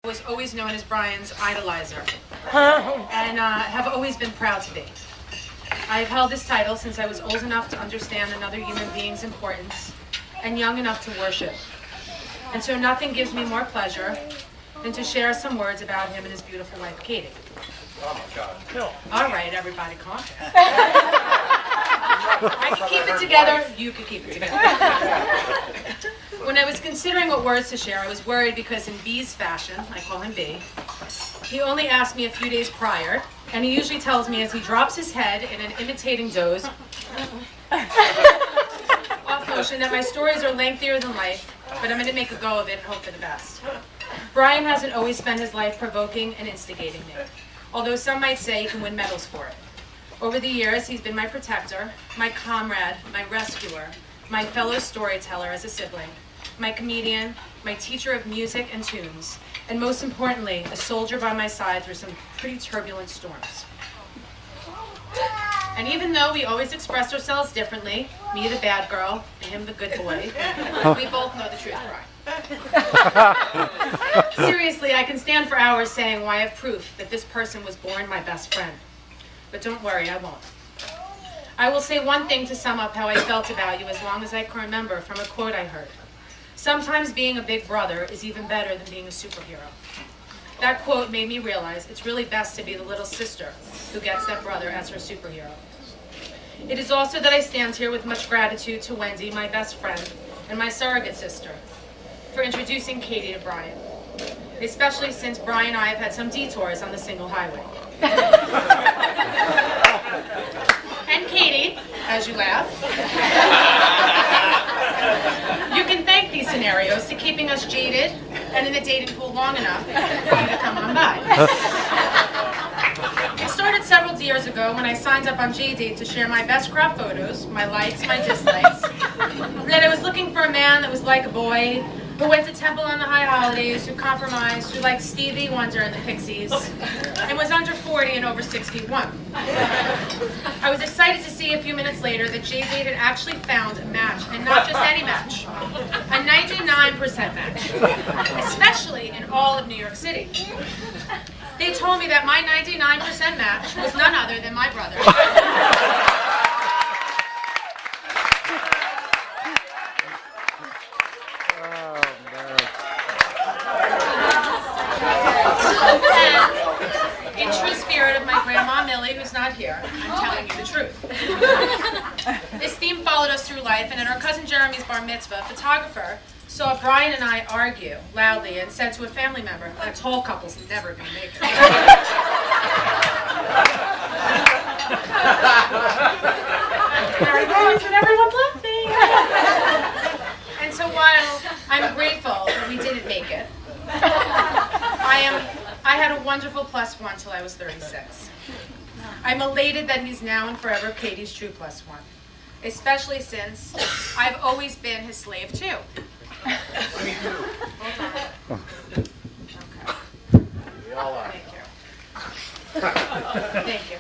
Was always known as Brian's idolizer, and have always been proud to be. I have held this title since I was old enough to understand another human being's importance and young enough to worship. And so nothing gives me more pleasure than to share some words about him and his beautiful wife, Katie. Oh my God. All right, everybody, calm down. I can keep it together, you can keep it together. When I was considering what words to share, I was worried because in B's fashion, I call him B, he only asked me a few days prior, and he usually tells me as he drops his head in an imitating doze, off motion, that my stories are lengthier than life, but I'm going to make a go of it and hope for the best. Brian hasn't always spent his life provoking and instigating me, although some might say he can win medals for it. Over the years, he's been my protector, my comrade, my rescuer, my fellow storyteller as a sibling, my comedian, my teacher of music and tunes, and most importantly, a soldier by my side through some pretty turbulent storms. And even though we always expressed ourselves differently, me the bad girl, and him the good boy, we both know the truth, Brian. Seriously, I can stand for hours saying why I have proof that this person was born my best friend. But don't worry, I won't. I will say one thing to sum up how I felt about you as long as I can remember from a quote I heard. Sometimes being a big brother is even better than being a superhero. That quote made me realize it's really best to be the little sister who gets that brother as her superhero. It is also that I stand here with much gratitude to Wendy, my best friend, and my surrogate sister, for introducing Katie to Brian, especially since Brian and I have had some detours on the single highway. And Katie, as you laugh, you can thank these scenarios to keeping us jaded and in the dating pool long enough for you to come on by. It started several years ago when I signed up on JDate to share my best crop photos, my likes, my dislikes, that I was looking for a man that was like a boy, who went to temple on the high holidays, who compromised, who liked Stevie Wonder and the Pixies, and was under 40 and over 61. I was excited to see a few minutes later that JDate had actually found a match, and not just any match, a 99% match, especially in all of New York City. They told me that my 99% match was none other than my brother. And in true spirit of my grandma Millie, who's not here, I'm telling you the truth. This theme followed us through life, and at our cousin Jeremy's bar mitzvah, a photographer saw Brian and I argue loudly and said to a family member, "That tall couple's never going to make it." There he goes, and everyone's laughing. And so while I'm grateful that we didn't make it, I had a wonderful +1 till I was 36. I'm elated that he's now and forever Katie's true +1, especially since I've always been his slave too. Hold on. Okay. We all are. Thank you. Thank you.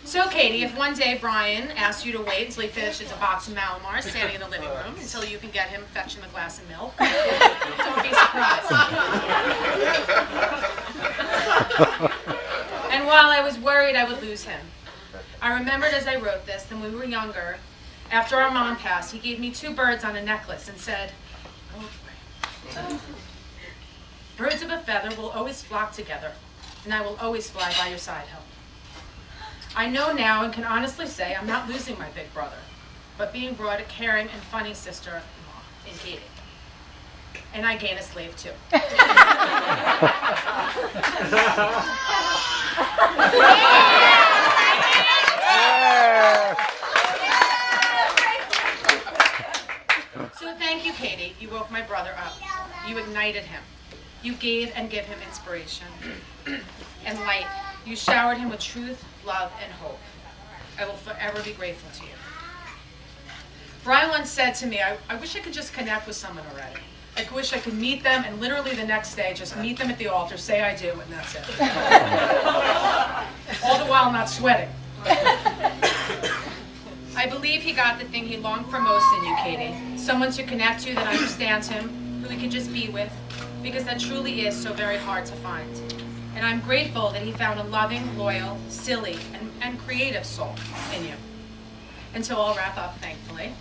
So, Katie, if one day Brian asks you to wait until he finishes a box of Malamar standing in the living room until you can get him fetching a glass of milk, don't be surprised. And while I was worried I would lose him, I remembered as I wrote this that when we were younger, after our mom passed, he gave me 2 birds on a necklace and said, "Oh boy. Birds of a feather will always flock together, and I will always fly by your side, Helen." I know now and can honestly say I'm not losing my big brother, but being brought a caring and funny sister-in-law in Katie. And I gain a slave too. So thank you, Katie. You woke my brother up. You ignited him. You gave and give him inspiration and light. You showered him with truth, love, and hope. I will forever be grateful to you. Brian once said to me, I wish I could just connect with someone already. I wish I could meet them and literally the next day just meet them at the altar, say I do, and that's it. All the while not sweating. I believe he got the thing he longed for most in you, Katie. Someone to connect to that understands him, who he can just be with, because that truly is so very hard to find. And I'm grateful that he found a loving, loyal, silly, and creative soul in you. And so I'll wrap up, thankfully.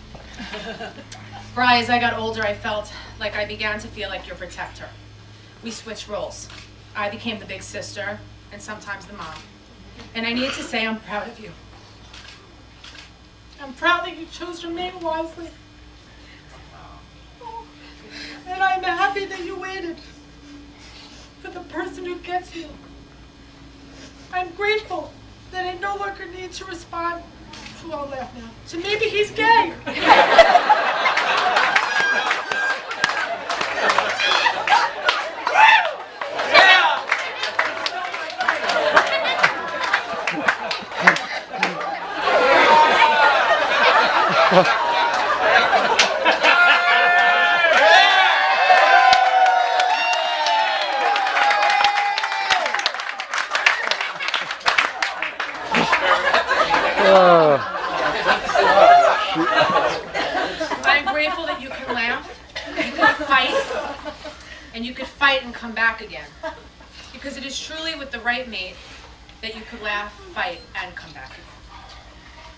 Bri, as I got older, I felt like I began to feel like your protector. We switched roles. I became the big sister, and sometimes the mom. And I need to say I'm proud of you. I'm proud that you chose to remain wisely. And I'm happy that you waited for the person who gets you. I'm grateful that I no longer need to respond. I'll laugh now. So maybe he's gay. I'm grateful that you can laugh, you can fight, and you could fight and come back again. Because it is truly with the right mate that you could laugh, fight, and come back again.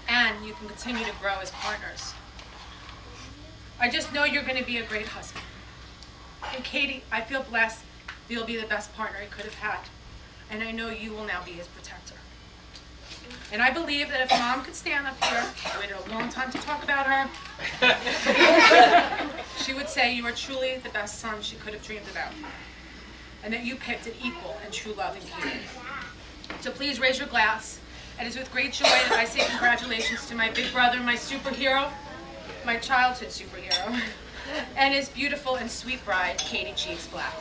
And you can continue to grow as partners. I just know you're going to be a great husband. And Katie, I feel blessed that you'll be the best partner he could have had. And I know you will now be his protector. And I believe that if Mom could stand up here, I waited a long time to talk about her, she would say you are truly the best son she could have dreamed about. And that you picked an equal and true love in Katie. So please raise your glass. And it's with great joy that I say congratulations to my big brother, my superhero, my childhood superhero, and his beautiful and sweet bride, Katie Cheeks Black.